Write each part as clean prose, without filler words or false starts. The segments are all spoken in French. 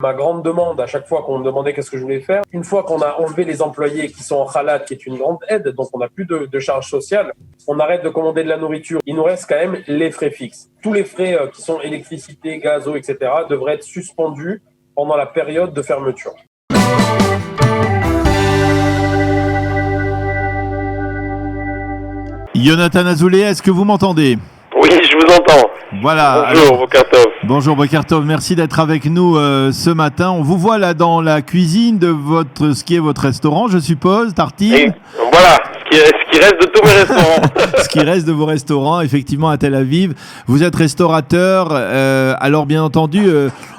Ma grande demande, à chaque fois qu'on me demandait qu'est-ce que je voulais faire, une fois qu'on a enlevé les employés qui sont en khalat, qui est une grande aide, donc on n'a plus de charges sociales, on arrête de commander de la nourriture. Il nous reste quand même les frais fixes. Tous les frais qui sont électricité, gaz, eau, etc. devraient être suspendus pendant la période de fermeture. Jonathan Azoulay, est-ce que vous m'entendez ? Oui, je vous entends. Voilà. Bonjour, Bokartov. Bonjour Bokartov, merci d'être avec nous ce matin. On vous voit là dans la cuisine de ce qui est votre restaurant, je suppose, Tartine. Et voilà, ce qui reste de tous mes restaurants. Ce qui reste de vos restaurants, effectivement, à Tel Aviv. Vous êtes restaurateur, alors bien entendu,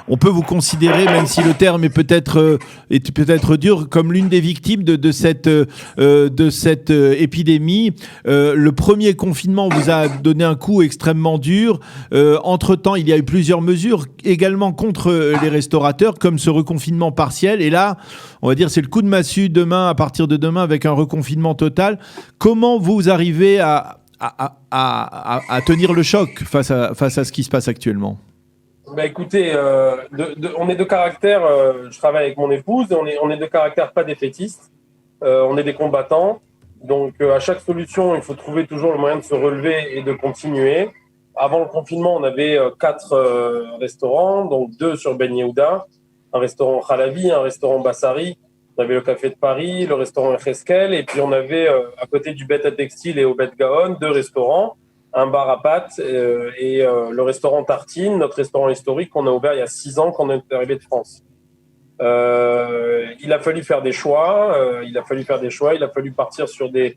on peut vous considérer, même si le terme est peut-être dur, comme l'une des victimes de cette épidémie. Le premier confinement vous a donné un coup extrêmement dur. Entre-temps, il y a eu plusieurs mesures également contre les restaurateurs, comme ce reconfinement partiel. Et là, on va dire, c'est le coup de massue à partir de demain, avec un reconfinement total. Comment vous arrivez à tenir le choc face à ce qui se passe actuellement ? Écoutez, on est de caractère, je travaille avec mon épouse, on est de caractère pas défaitistes, on est des combattants, donc à chaque solution, il faut trouver toujours le moyen de se relever et de continuer. Avant le confinement, on avait 4 restaurants, donc 2 sur Ben Yehuda, un restaurant Khalavi, un restaurant Bassari, on avait le Café de Paris, le restaurant Echeskel, et puis on avait à côté du Bet à Textile et au Bet Gaon 2 restaurants, un bar à pâtes et le restaurant Tartine, notre restaurant historique qu'on a ouvert il y a 6 ans quand on est arrivé de France. Il a fallu faire des choix, il a fallu partir sur des...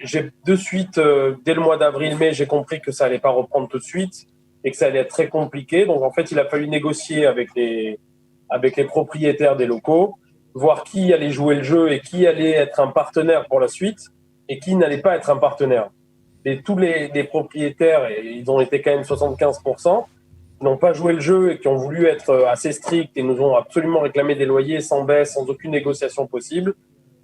j'ai de suite, dès le mois d'avril-mai, j'ai compris que ça allait pas reprendre tout de suite et que ça allait être très compliqué. Donc en fait, il a fallu négocier avec les propriétaires des locaux, voir qui allait jouer le jeu et qui allait être un partenaire pour la suite et qui n'allait pas être un partenaire. Et tous les propriétaires, et ils ont été quand même 75%, qui n'ont pas joué le jeu et qui ont voulu être assez stricts et nous ont absolument réclamé des loyers sans baisse, sans aucune négociation possible.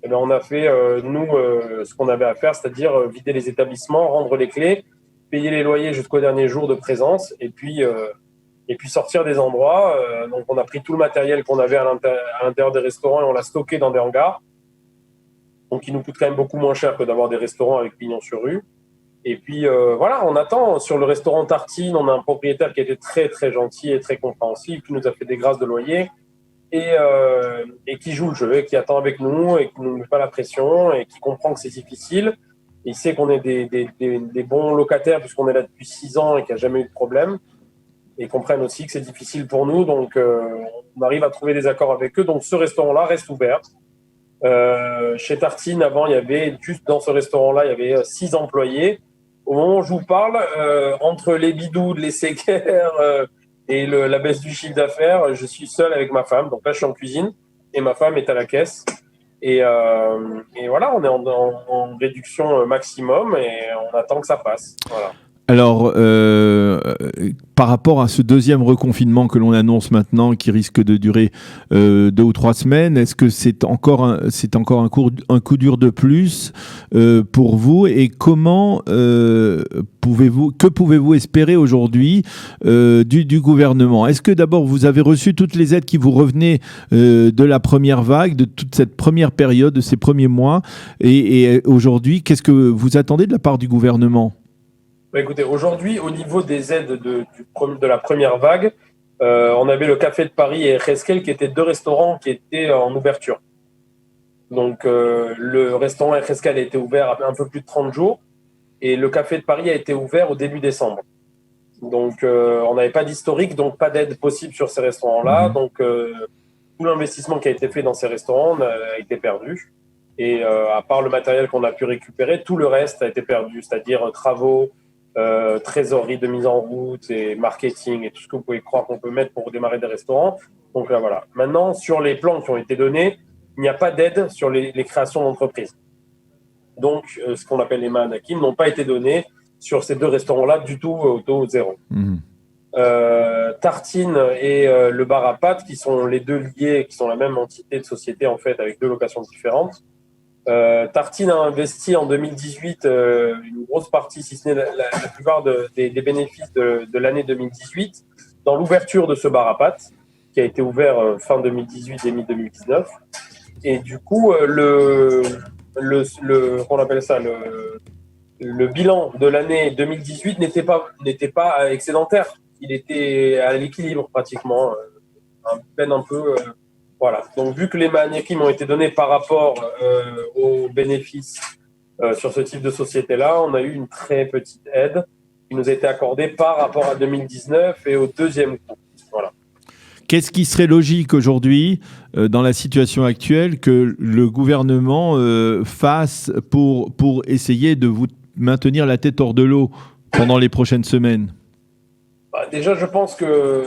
Et bien on a fait, ce qu'on avait à faire, c'est-à-dire vider les établissements, rendre les clés, payer les loyers jusqu'au dernier jour de présence et puis sortir des endroits. Donc on a pris tout le matériel qu'on avait à l'intérieur des restaurants et on l'a stocké dans des hangars. Donc il nous coûte quand même beaucoup moins cher que d'avoir des restaurants avec pignon sur rue. Et puis voilà, on attend. Sur le restaurant Tartine, on a un propriétaire qui était très très gentil et très compréhensif, qui nous a fait des grâces de loyer et qui joue le jeu et qui attend avec nous et qui ne nous met pas la pression et qui comprend que c'est difficile. Il sait qu'on est des bons locataires puisqu'on est là depuis 6 ans et qu'il n'y a jamais eu de problème. Et comprennent aussi que c'est difficile pour nous. Donc on arrive à trouver des accords avec eux. Donc ce restaurant-là reste ouvert. Chez Tartine, avant, il y avait juste dans ce restaurant-là, il y avait 6 employés. Au moment où je vous parle, entre les bidoudes, les séquères et la baisse du chiffre d'affaires, je suis seul avec ma femme. Donc là, je suis en cuisine et ma femme est à la caisse. Et voilà, on est en réduction maximum et on attend que ça passe. Voilà. Alors, par rapport à ce deuxième reconfinement que l'on annonce maintenant, qui risque de durer 2 ou 3 semaines, est-ce que c'est encore un coup dur de plus pour vous ? Et comment que pouvez-vous espérer aujourd'hui du gouvernement ? Est-ce que d'abord vous avez reçu toutes les aides qui vous revenaient de la première vague, de toute cette première période, de ces premiers mois ? Et aujourd'hui, qu'est-ce que vous attendez de la part du gouvernement ? Écoutez, aujourd'hui, au niveau des aides de la première vague, on avait le Café de Paris et Echeskel qui étaient 2 restaurants qui étaient en ouverture. Donc, le restaurant Echeskel a été ouvert un peu plus de 30 jours et le Café de Paris a été ouvert au début décembre. Donc, on n'avait pas d'historique, donc pas d'aide possible sur ces restaurants-là. Donc, tout l'investissement qui a été fait dans ces restaurants a été perdu. Et à part le matériel qu'on a pu récupérer, tout le reste a été perdu, c'est-à-dire travaux, trésorerie de mise en route et marketing et tout ce que vous pouvez croire qu'on peut mettre pour démarrer des restaurants. Donc là, voilà. Maintenant, sur les plans qui ont été donnés, il n'y a pas d'aide sur les créations d'entreprises. Donc, ce qu'on appelle les ma'anakim n'ont pas été donnés sur ces 2 restaurants-là du tout au taux 0. Tartine et le bar à pâtes, qui sont les 2 liés, qui sont la même entité de société en fait, avec 2 locations différentes. Tartine a investi en 2018 une grosse partie, si ce n'est la plupart des bénéfices de l'année 2018 dans l'ouverture de ce bar à pâtes. qui a été ouvert fin 2018 et mi-2019. Et du coup, qu'on appelle ça, le bilan de l'année 2018 n'était pas excédentaire. Il était à l'équilibre pratiquement, à peine un peu. Voilà. Donc, vu que les maniaquis m'ont été donnés par rapport aux bénéfices sur ce type de société-là, on a eu une très petite aide qui nous a été accordée par rapport à 2019 et au deuxième coup. Voilà. Qu'est-ce qui serait logique aujourd'hui, dans la situation actuelle, que le gouvernement fasse pour essayer de vous maintenir la tête hors de l'eau pendant les prochaines semaines ? Déjà, je pense que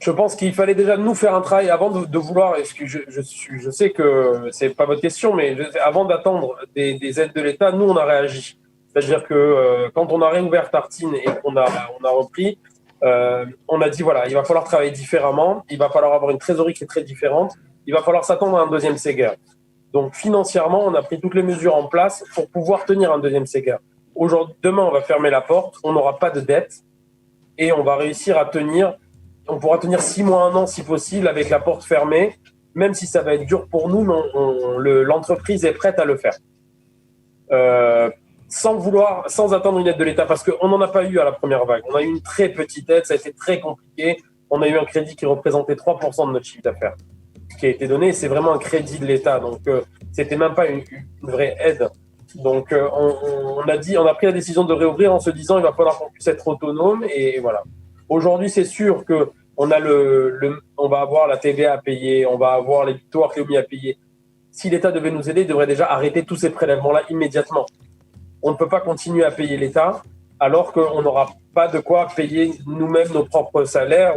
je pense qu'il fallait déjà nous faire un travail avant de vouloir. Je sais que c'est pas votre question, mais avant d'attendre des aides de l'État, nous on a réagi. C'est-à-dire que quand on a réouvert Tartine et qu'on a repris, on a dit voilà, il va falloir travailler différemment, il va falloir avoir une trésorerie qui est très différente, il va falloir s'attendre à un deuxième Seger. Donc financièrement, on a pris toutes les mesures en place pour pouvoir tenir un deuxième Seger. Demain, on va fermer la porte, on n'aura pas de dette et on va réussir à tenir. On pourra tenir 6 mois, 1 an si possible avec la porte fermée, même si ça va être dur pour nous, mais l'entreprise est prête à le faire. Sans attendre une aide de l'État, parce qu'on n'en a pas eu à la première vague. On a eu une très petite aide, ça a été très compliqué. On a eu un crédit qui représentait 3% de notre chiffre d'affaires, qui a été donné. C'est vraiment un crédit de l'État, donc c'était même pas une vraie aide. Donc on a pris la décision de réouvrir en se disant il va falloir qu'on puisse être autonome et voilà. Aujourd'hui, c'est sûr que on va avoir la TVA à payer, on va avoir les victoires Cléomi à payer. Si l'État devait nous aider, il devrait déjà arrêter tous ces prélèvements-là immédiatement. On ne peut pas continuer à payer l'État alors qu'on n'aura pas de quoi payer nous-mêmes nos propres salaires,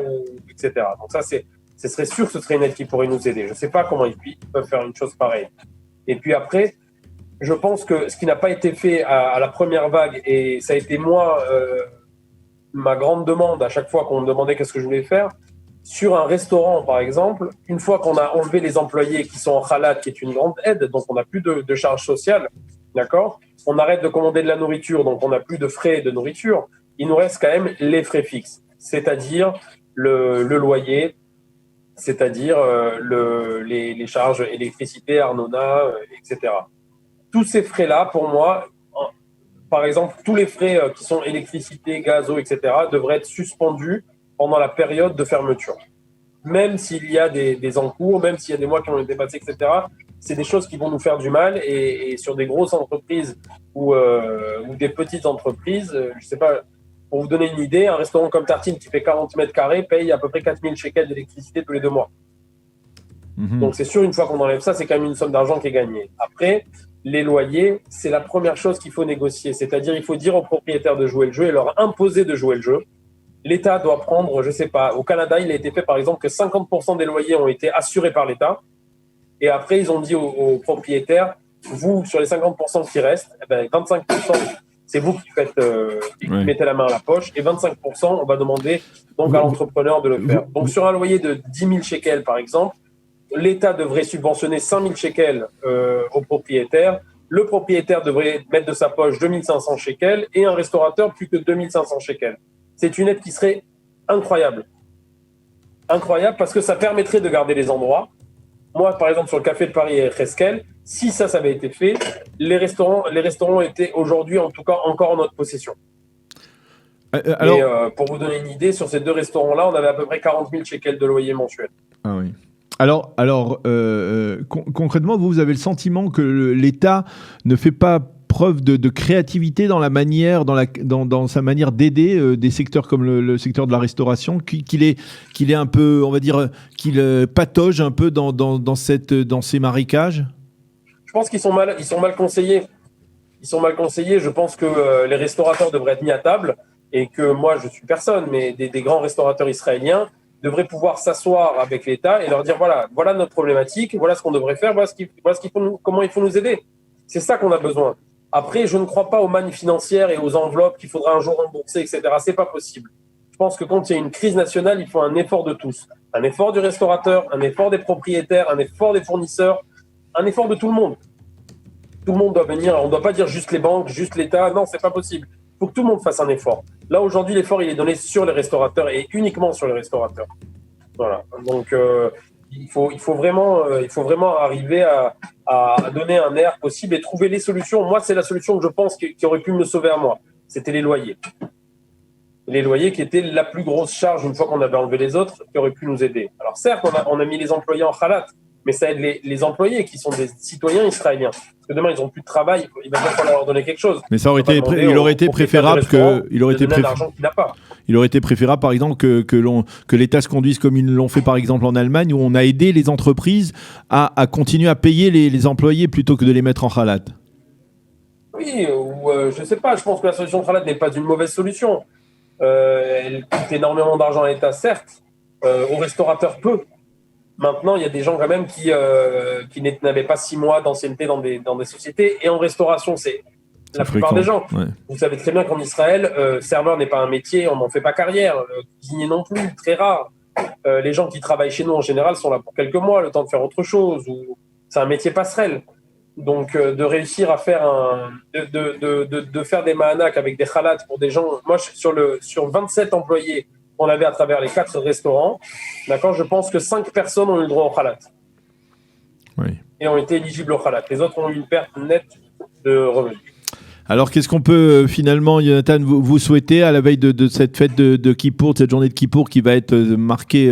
etc. Donc ça, ce serait sûr que ce serait une aide qui pourrait nous aider. Je ne sais pas comment ils peuvent faire une chose pareille. Et puis après, je pense que ce qui n'a pas été fait à la première vague, et ça a été moi, ma grande demande à chaque fois qu'on me demandait qu'est-ce que je voulais faire, sur un restaurant par exemple, une fois qu'on a enlevé les employés qui sont en khalat, qui est une grande aide, donc on n'a plus de charges sociales, d'accord ? On arrête de commander de la nourriture, donc on n'a plus de frais de nourriture. Il nous reste quand même les frais fixes, c'est-à-dire le loyer, c'est-à-dire les charges électricité, Arnona, etc. Tous ces frais-là, pour moi, par exemple, tous les frais qui sont électricité, gaz, eau, etc., devraient être suspendus pendant la période de fermeture. Même s'il y a des encours, même s'il y a des mois qui ont été passés, etc., c'est des choses qui vont nous faire du mal. Et sur des grosses entreprises ou des petites entreprises, je ne sais pas, pour vous donner une idée, un restaurant comme Tartine qui fait 40 mètres carrés paye à peu près 4000 shekels d'électricité tous les 2 mois. Mmh. Donc c'est sûr, une fois qu'on enlève ça, c'est quand même une somme d'argent qui est gagnée. Après, les loyers, c'est la première chose qu'il faut négocier. C'est-à-dire, il faut dire aux propriétaires de jouer le jeu et leur imposer de jouer le jeu. L'État doit prendre, je ne sais pas, au Canada, il a été fait par exemple que 50% des loyers ont été assurés par l'État. Et après, ils ont dit aux propriétaires, vous, sur les 50% qui restent, 25%, c'est vous qui mettez la main à la poche. Et 25%, on va demander donc à l'entrepreneur de le faire. Donc sur un loyer de 10 000 shekels, par exemple, l'État devrait subventionner 5 000 shekels au propriétaire. Le propriétaire devrait mettre de sa poche 2 500 shekels et un restaurateur plus que 2 500 shekels. C'est une aide qui serait incroyable. Incroyable parce que ça permettrait de garder les endroits. Moi, par exemple, sur le Café de Paris et Reskel, si ça avait été fait, les restaurants étaient aujourd'hui, en tout cas, encore en notre possession. Alors... Et pour vous donner une idée, sur ces 2 restaurants-là, on avait à peu près 40 000 shekels de loyer mensuel. Ah oui. Alors concrètement, vous avez le sentiment que l'État ne fait pas preuve de créativité dans la manière, dans sa manière d'aider des secteurs comme le secteur de la restauration, qu'il est un peu, on va dire, qu'il patauge un peu dans ces marécages. Je pense qu'ils sont mal conseillés. Ils sont mal conseillés. Je pense que les restaurateurs devraient être mis à table et que moi, je suis personne, mais des grands restaurateurs israéliens devraient pouvoir s'asseoir avec l'État et leur dire voilà notre problématique, voilà ce qu'on devrait faire, comment il faut nous aider. C'est ça qu'on a besoin. Après, je ne crois pas aux mannes financières et aux enveloppes qu'il faudra un jour rembourser, etc. C'est pas possible. Je pense que quand il y a une crise nationale, il faut un effort de tous. Un effort du restaurateur, un effort des propriétaires, un effort des fournisseurs, un effort de tout le monde. Tout le monde doit venir. On ne doit pas dire juste les banques, juste l'État. Non, c'est pas possible. Il faut que tout le monde fasse un effort. Là, aujourd'hui, l'effort, il est donné sur les restaurateurs et uniquement sur les restaurateurs. Voilà. Donc, il faut vraiment arriver à donner un air possible et trouver les solutions. Moi, c'est la solution que je pense qui aurait pu me sauver à moi. C'était les loyers. Les loyers qui étaient la plus grosse charge une fois qu'on avait enlevé les autres, qui aurait pu nous aider. Alors certes, on a mis les employés en khalat, mais ça aide les employés qui sont des citoyens israéliens. Parce que demain, ils n'ont plus de travail, il va bien falloir leur donner quelque chose. Mais ça aurait il aurait été préférable il aurait été préférable, par exemple, que l'État se conduise comme ils l'ont fait, par exemple, en Allemagne, où on a aidé les entreprises à continuer à payer les employés plutôt que de les mettre en khalat. Oui, ou je ne sais pas, je pense que la solution khalat n'est pas une mauvaise solution. Elle coûte énormément d'argent à l'État, certes, aux restaurateurs peu. Maintenant, il y a des gens quand même qui n'avaient pas 6 mois d'ancienneté dans des sociétés. Et en restauration, c'est la plupart des gens. Ouais. Vous savez très bien qu'en Israël, serveur n'est pas un métier, on n'en fait pas carrière. Cuisinier non plus, très rare. Les gens qui travaillent chez nous, en général, sont là pour quelques mois, le temps de faire autre chose. C'est un métier passerelle. Donc, de réussir à faire de faire des mahanak avec des khalats pour des gens. Moi, sur 27 employés qu'on avait à travers les 4 restaurants, d'accord, je pense que 5 personnes ont eu le droit au khalat. Oui. Et ont été éligibles au khalat. Les autres ont eu une perte nette de revenus. Alors, qu'est-ce qu'on peut finalement, Jonathan, vous souhaiter à la veille de cette fête de Kippour, de cette journée de Kippour qui va être marquée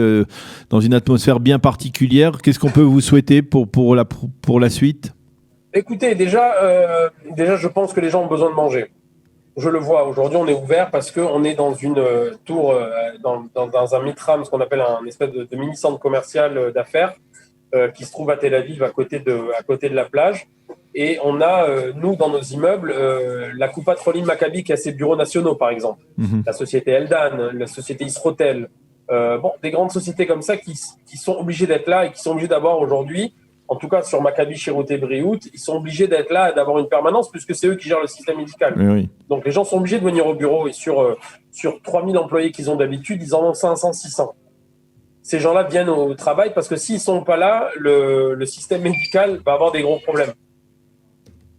dans une atmosphère bien particulière? Qu'est-ce qu'on peut vous souhaiter pour la suite? Écoutez, déjà, je pense que les gens ont besoin de manger. Je le vois. Aujourd'hui, on est ouvert parce qu'on est dans une tour, dans un mitram, ce qu'on appelle un espèce de mini-centre commercial d'affaires qui se trouve à Tel Aviv, à côté de la plage. Et on a, nous, dans nos immeubles, la Coupat Rolim Maccabi qui a ses bureaux nationaux, par exemple. La société Eldan, la société Israël. Des grandes sociétés comme ça qui sont obligées d'être là et qui sont obligées d'avoir aujourd'hui, en tout cas sur Maccabi, Chirut et Briout, ils sont obligés d'être là et d'avoir une permanence puisque c'est eux qui gèrent le système médical. Oui. Donc les gens sont obligés de venir au bureau et sur 3000 employés qu'ils ont d'habitude, ils en ont 500, 600. Ces gens-là viennent au travail parce que s'ils ne sont pas là, le système médical va avoir des gros problèmes.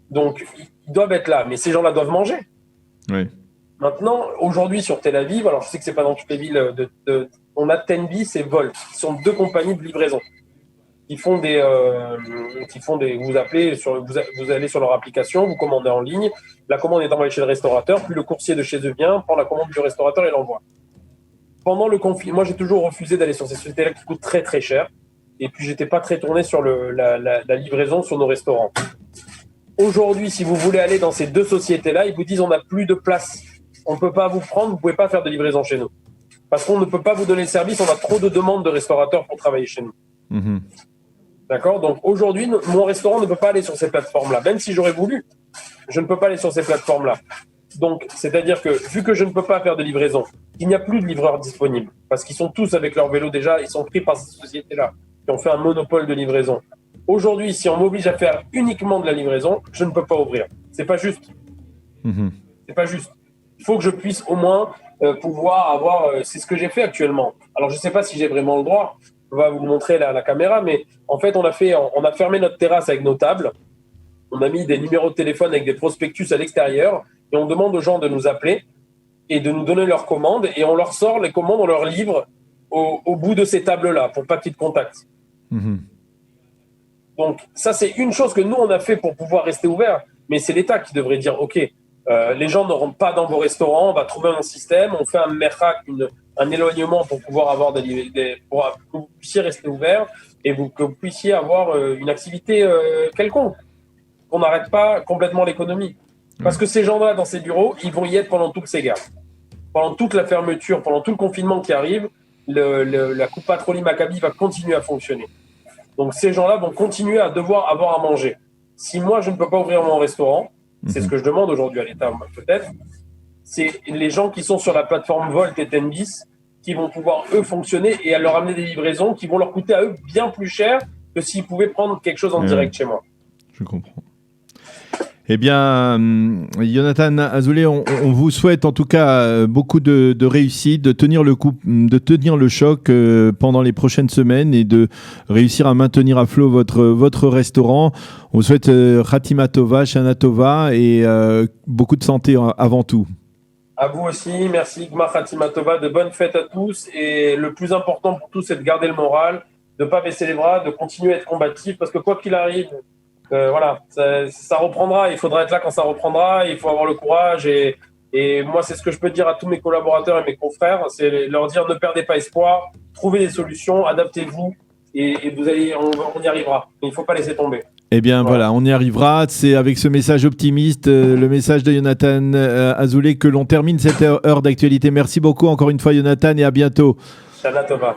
Donc ils doivent être là, mais ces gens-là doivent manger. Oui. Maintenant, aujourd'hui sur Tel Aviv, alors je sais que ce n'est pas dans toutes les villes, on a Tenbis et Volt, qui sont 2 compagnies de livraison. Qui font des vous appelez vous allez sur leur application, vous commandez en ligne, la commande est envoyée chez le restaurateur, puis le coursier de chez eux vient, prend la commande du restaurateur et l'envoie. Pendant le confinement, moi j'ai toujours refusé d'aller sur ces sociétés-là qui coûtent très très cher, et puis j'étais pas très tourné sur la livraison sur nos restaurants. Aujourd'hui, si vous voulez aller dans ces 2 sociétés-là, ils vous disent on n'a plus de place, on ne peut pas vous prendre, vous pouvez pas faire de livraison chez nous, parce qu'on ne peut pas vous donner le service, on a trop de demandes de restaurateurs pour travailler chez nous. Mm-hmm. D'accord. Donc aujourd'hui, mon restaurant ne peut pas aller sur ces plateformes-là, même si j'aurais voulu. Je ne peux pas aller sur ces plateformes-là. Donc, c'est-à-dire que vu que je ne peux pas faire de livraison, il n'y a plus de livreurs disponibles parce qu'ils sont tous avec leur vélo déjà, ils sont pris par ces sociétés-là qui ont fait un monopole de livraison. Aujourd'hui, si on m'oblige à faire uniquement de la livraison, je ne peux pas ouvrir. C'est pas juste. Mm-hmm. C'est pas juste. Il faut que je puisse au moins pouvoir avoir. C'est ce que j'ai fait actuellement. Alors, je ne sais pas si j'ai vraiment le droit. On va vous le montrer à la caméra, mais en fait, on a fermé notre terrasse avec nos tables. On a mis des numéros de téléphone avec des prospectus à l'extérieur et on demande aux gens de nous appeler et de nous donner leurs commandes et on leur sort les commandes, on leur livre au bout de ces tables-là pour pas qu'ils te contactent. Mm-hmm. Donc, ça, c'est une chose que nous, on a fait pour pouvoir rester ouvert, mais c'est l'État qui devrait dire, OK, les gens ne rentrent pas dans vos restaurants, on va trouver un système, on fait un merhak, un éloignement pour pouvoir avoir pour que vous puissiez rester ouvert et que vous puissiez avoir une activité quelconque. On n'arrête pas complètement l'économie. Parce que ces gens-là, dans ces bureaux, ils vont y être pendant toutes ces guerres. Pendant toute la fermeture, pendant tout le confinement qui arrive, la Coupat Rolim Maccabi va continuer à fonctionner. Donc ces gens-là vont continuer à devoir avoir à manger. Si moi, je ne peux pas ouvrir mon restaurant, c'est ce que je demande aujourd'hui à l'État, peut-être, c'est les gens qui sont sur la plateforme Volt et Tenbis qui vont pouvoir, eux, fonctionner et à leur amener des livraisons qui vont leur coûter à eux bien plus cher que s'ils pouvaient prendre quelque chose en direct chez moi. Je comprends. Eh bien, Jonathan Azoulay, on vous souhaite en tout cas beaucoup de réussite, de tenir le coup, de tenir le choc pendant les prochaines semaines et de réussir à maintenir à flot votre restaurant. On vous souhaite Khatima Tova, Shana Tova et beaucoup de santé avant tout. À vous aussi, merci Gmar Khatima Tova, de bonnes fêtes à tous. Et le plus important pour tous, c'est de garder le moral, de ne pas baisser les bras, de continuer à être combatif, parce que quoi qu'il arrive, voilà, ça reprendra. Il faudra être là quand ça reprendra. Il faut avoir le courage. Et moi, c'est ce que je peux dire à tous mes collaborateurs et mes confrères, c'est leur dire ne perdez pas espoir, trouvez des solutions, adaptez-vous, et on y arrivera. Il ne faut pas laisser tomber. Eh bien voilà, on y arrivera. C'est avec ce message optimiste, le message de Jonathan Azoulay, que l'on termine cette heure d'actualité. Merci beaucoup encore une fois Jonathan, et à bientôt.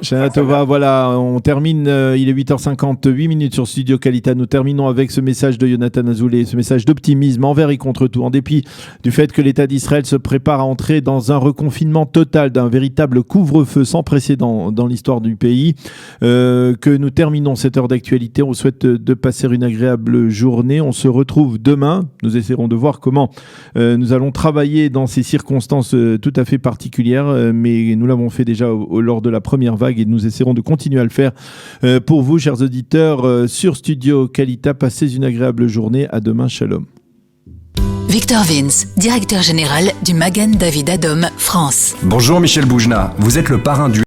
Shana Tova, voilà, on termine, il est 8h58 sur Studio Kalita. Nous terminons avec ce message de Jonathan Azoulay, ce message d'optimisme envers et contre tout, en dépit du fait que l'État d'Israël se prépare à entrer dans un reconfinement total, d'un véritable couvre-feu sans précédent dans l'histoire du pays, que nous terminons cette heure d'actualité. On vous souhaite de passer une agréable journée. On se retrouve demain. Nous essaierons de voir comment nous allons travailler dans ces circonstances tout à fait particulières, mais nous l'avons fait déjà lors de la première vague, et nous essaierons de continuer à le faire pour vous, chers auditeurs, sur Studio Kalita. Passez une agréable journée. À demain. Shalom. Victor Vince, directeur général du Magen David Adom France. Bonjour Michel Boujna, vous êtes le parrain du